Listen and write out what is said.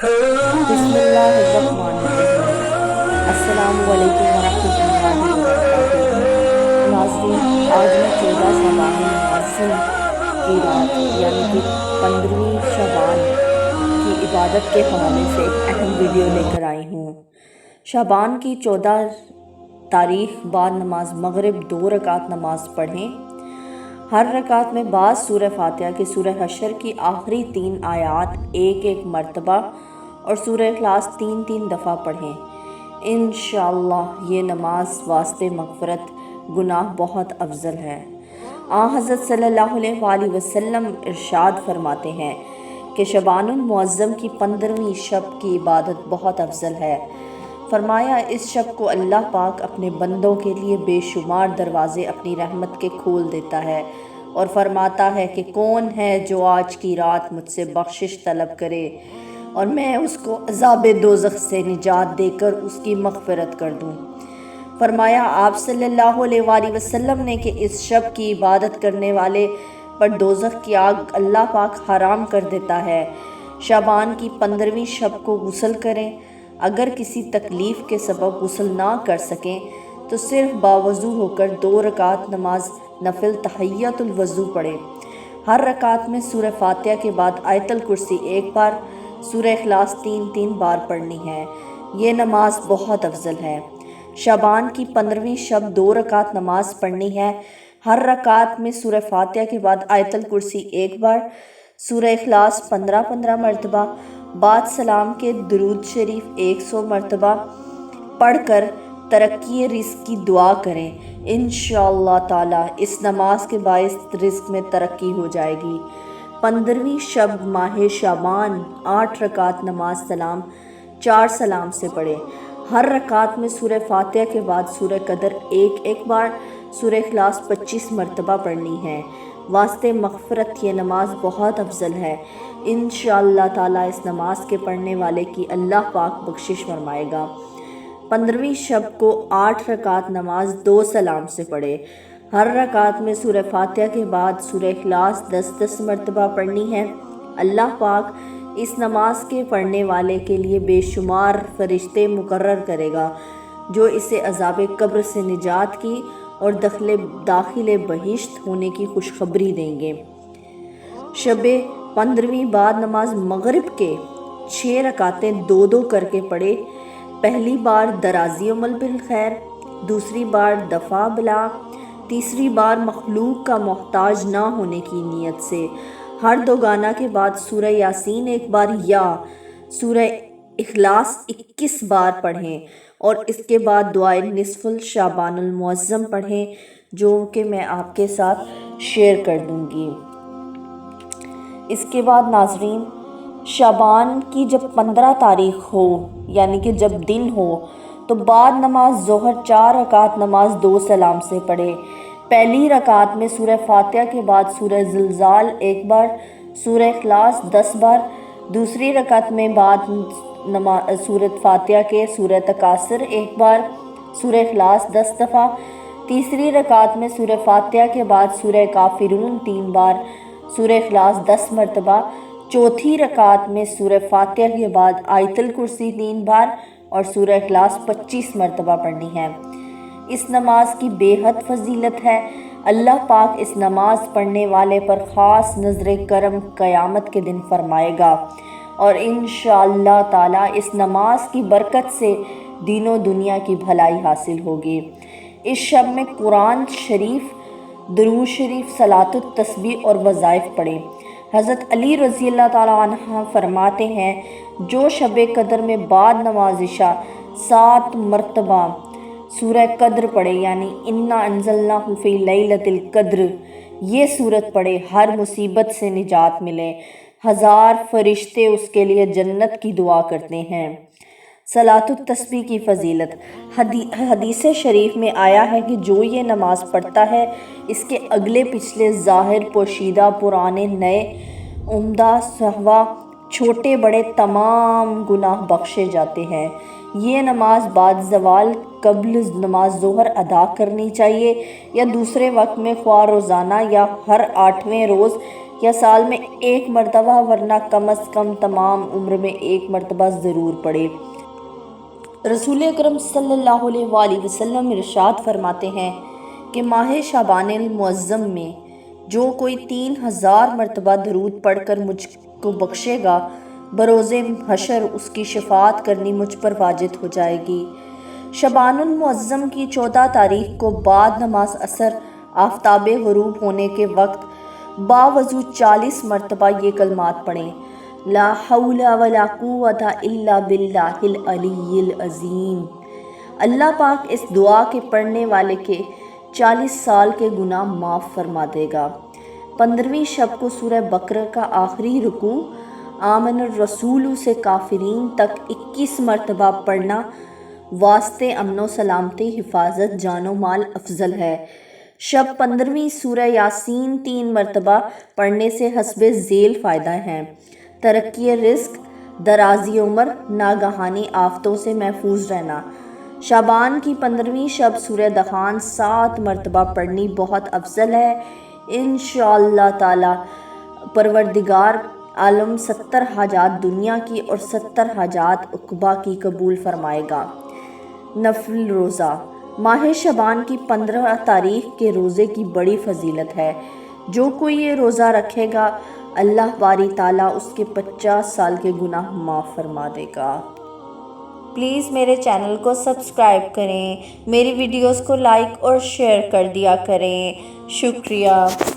बिस्मिल्लाहिर्रहमानिर्रहीम। अस्सलामु अलैकुम वरहमतुल्लाहि वबरकातुहू। नाज़रीन, आज मैं 14 शबान मुअज़्ज़म की रात यानी कि 15वीं शबान की इबादत के हवाले से एक अहम वीडियो लेकर आई हूँ। शबान की 14 तारीख बाद नमाज मगरिब 2 रकात नमाज पढ़ें। हर रकात में बाज़ सूरह फातिहा की सूरह हशर की आखिरी 3 आयात एक मरतबा और सूरह इखलास 3 दफ़ा पढ़ें। इंशाअल्लाह ये नमाज वास्ते मग़फ़िरत गुनाह बहुत अफजल है। हज़रत सल्लल्लाहु अलैहि वसल्लम इरशाद फरमाते हैं कि शबानुल मुअज़्ज़म की 15वीं शब की इबादत बहुत अफजल है। फरमाया, इस शब को अल्लाह पाक अपने बंदों के लिए बेशुमार दरवाज़े अपनी रहमत के खोल देता है और फरमाता है कि कौन है जो आज की रात मुझसे बख्शिश तलब करे और मैं उसको अज़ाब दोज़ख से निजात देकर उसकी मग़फ़िरत कर दूँ। फरमाया आप सल्लल्लाहु अलैहि वसल्लम ने कि इस शब की इबादत करने वाले पर दोज़ख की आग अल्लाह पाक हराम कर देता है। शाबान की 15वीं शब को गुस्ल करें। अगर किसी तकलीफ़ के सबब गुस्ल ना कर सकें तो सिर्फ़ बावज़ू होकर 2 रकात नमाज नफिल तहियतुल वज़ू पढ़ें। हर रकात में सूरह फातिहा के बाद आयतुल कुर्सी 1 बार, सूरह इखलास 3 बार पढ़नी है। ये नमाज बहुत अफजल है। शाबान की 15वीं शब 2 रकात नमाज पढ़नी है। हर रकात में सूरह फातिहा के बाद आयतुल कुर्सी 1 बार, सूरह इखलास 15 मरतबा, बाद सलाम के दुरूद शरीफ 100 मरतबा पढ़कर तरक्की रिज़्क़ की दुआ करें। इंशाअल्लाह ताला इस नमाज के बाइस रिज़्क़ में तरक्की हो जाएगी। 15वीं शब माह शाबान 8 रकात नमाज सलाम 4 सलाम से पढ़े। हर रकात में सूरह फातिहा के बाद सूरह कदर एक बार, सूरह इखलास 25 मरतबा पढ़नी है। वास्ते मग़फ़िरत ये नमाज बहुत अफजल है। इंशाअल्लाह ताला इस नमाज के पढ़ने वाले की अल्लाह पाक बख्शिश फरमाएगा। 15वीं शब को 8 रकात नमाज 2 सलाम से पढ़े। हर रकात में सूरह फातिहा के बाद सूरह इखलास 10 मरतबा पढ़नी है। अल्लाह पाक इस नमाज के पढ़ने वाले के लिए बेशुमार फरिश्ते मुकर्रर करेगा जो इसे अज़ाब कब्र से निजात की और दाखिले बहिश्त होने की खुशखबरी देंगे। शबे 15वीं बाद नमाज मगरिब के 6 रकातें 2 करके पढ़े। पहली बार दराजी अमल बिल खैर, दूसरी बार दफ़ा बिला, तीसरी बार मखलूक का मोहताज ना होने की नीयत से। हर 2 गाना के बाद सूरह यासीन 1 बार या सूरह इखलास 21 बार पढ़ें और इसके बाद दुआए निस्फुल शाबानुल मुअज़्ज़म पढ़ें जो कि मैं आपके साथ शेयर कर दूंगी। इसके बाद नाज़रीन, शाबान की जब 15 तारीख हो यानी कि जब दिन हो तो बाद नमाज ज़ोहर 4 रकात नमाज 2 सलाम से पढ़े। पहली रकात में सूरह फातिहा के बाद सूरह ज़िलज़ाल 1 बार, सूरह इखलास 10 बार, दूसरी रकात में बाद सूरह फातिहा के सूरह तकासुर 1 बार, सूरह इखलास 10 दफ़ा, तीसरी रकात में सूरह फातिहा के बाद सूरह काफिरून 3 बार, सूरह इखलास 10 मरतबा, चौथी रकात में सूरह फातिहा के बाद आयतुल कुर्सी 3 बार और सूरह इखलास 25 मरतबा पढ़नी है। इस नमाज की बेहद फजीलत है। अल्लाह पाक इस नमाज पढ़ने वाले पर ख़ास नज़र करम क़यामत के दिन फरमाएगा और इंशाअल्लाह ताला इस नमाज की बरकत से दीनों दुनिया की भलाई हासिल होगी। इस शब में कुरान शरीफ, दुरूद शरीफ, सलातुत तस्बीह और वज़ाइफ पढ़ें। हज़रत अली रज़ी अल्लाह ताला अन्हु फरमाते हैं, जो शब कदर में बाद नमाज इशा 7 मरतबा सूरह कद्र पढ़े यानी इन्ना अंज़लनाहु फ़ी लैलतिल क़द्र, ये सूरत पढ़े, हर मुसीबत से निजात मिले। 1000 फरिश्ते उसके लिए जन्नत की दुआ करते हैं। सलातुत तस्बीह की फ़जीलत, हदीस शरीफ में आया है कि जो ये नमाज पढ़ता है इसके अगले पिछले ज़ाहिर पोशीदा पुराने नए उम्दा सहवा छोटे बड़े तमाम गुनाह बख्शे जाते हैं। ये नमाज बाद ज़वाल कब्ल नमाज ज़ोहर अदा करनी चाहिए या दूसरे वक्त में ख्वाह रोज़ाना या हर 8वें रोज़ یا سال میں ایک مرتبہ ورنہ کم از کم تمام عمر میں ایک مرتبہ ضرور پڑھے۔ رسول اکرم صلی اللہ علیہ وآلہ وسلم ارشاد فرماتے ہیں کہ ماہ شعبان المعظم میں جو کوئی 3000 مرتبہ درود پڑھ کر مجھ کو بخشے گا، بروز حشر اس کی شفاعت کرنی مجھ پر واجب ہو جائے گی۔ شعبان المعظم کی 14 تاریخ کو بعد نماز عصر آفتاب غروب ہونے کے وقت باوضو 40 مرتبہ یہ کلمات پڑھیں: لا حول ولا قوت الا باللہ العلی العظیم۔ اللہ پاک اس دعا کے پڑھنے والے کے 40 سال کے گناہ معاف فرما دے گا۔ 15ویں شب کو سورہ بقرہ کا آخری رکوع آمن الرسول سے کافرین تک 21 مرتبہ پڑھنا واسطے امن و سلامتی، حفاظت جان و مال افضل ہے۔ شب 15ویں سورہ یاسین 3 مرتبہ پڑھنے سے حسب ذیل فائدہ ہیں: ترقی رزق، درازی عمر، ناگہانی آفتوں سے محفوظ رہنا۔ شعبان کی 15ویں شب سورہ دخان 7 مرتبہ پڑھنی بہت افضل ہے۔ انشاءاللہ تعالی پروردگار عالم 70 حاجات دنیا کی اور 70 حاجات عقبہ کی قبول فرمائے گا۔ نفل روزہ: ماہ شعبان کی 15 تاریخ کے روزے کی بڑی فضیلت ہے۔ جو کوئی یہ روزہ رکھے گا، اللہ باری تعالیٰ اس کے 50 سال کے گناہ معاف فرما دے گا۔ پلیز میرے چینل کو سبسکرائب کریں، میری ویڈیوز کو لائک اور شیئر کر دیا کریں۔ شکریہ۔